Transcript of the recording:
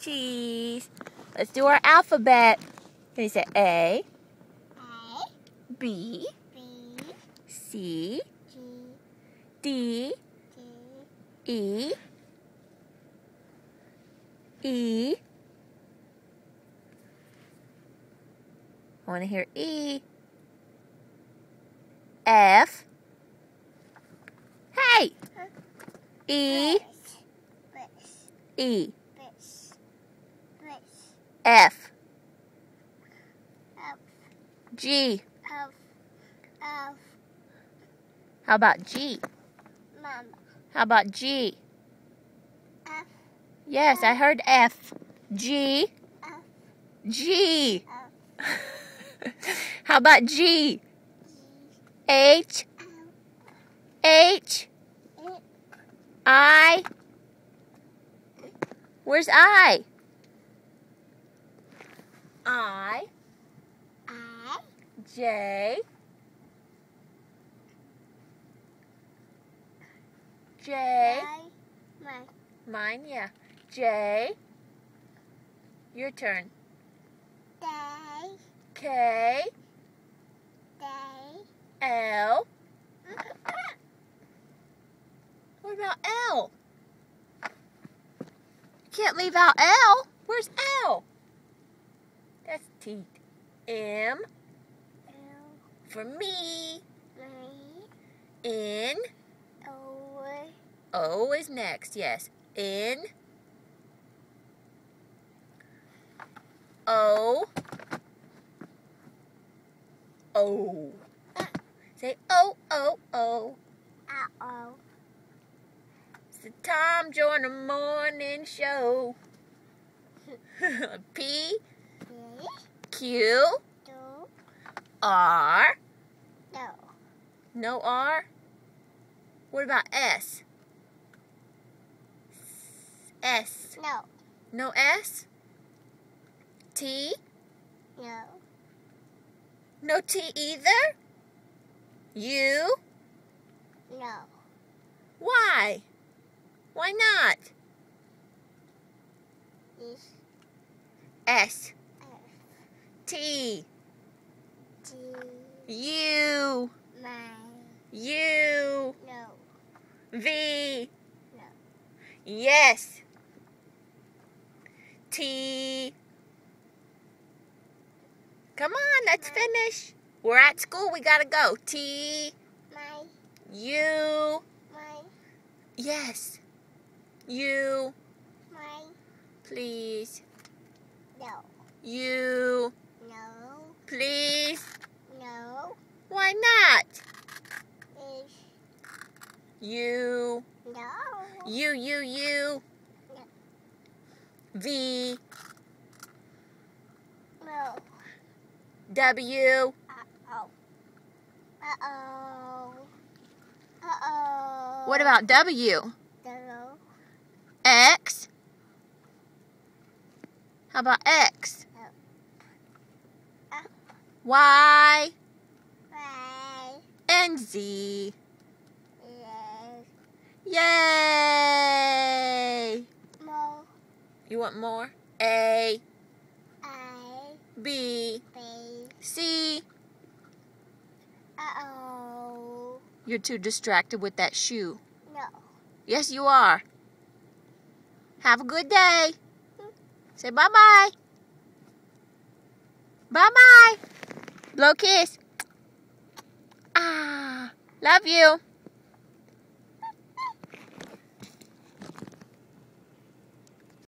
Cheese. Let's do our alphabet. Can you say A? B. C. D. E. E. I want to hear E. F. Hey! E. E. F. G. How about G? How about G? Yes, I heard F. G. G. How about G? H. H. I. Where's I? I. J. J. Mine, yeah. J. Your turn. K. L. What about L? You can't leave out L. Where's L? That's teeth. M. For me. N. O is next, yes. N. O. O. Say O, O, O. It's the Tom Joyner Morning Show. P. Q. R. No R? What about S? S. No S? T? No T either? U? Why? Why not? S. T. U. U. V. Yes. T. Come on, let's finish. We're at school, we gotta go. T. U. Yes. U. Please. U. Please. Why not? U. U. V. W. What about W? X. How about X? Y. And Z. Yay! You want more? A. B. C. You're too distracted with that shoe. Yes, you are. Have a good day. Say bye-bye. Bye-bye. Blow kiss. Love you.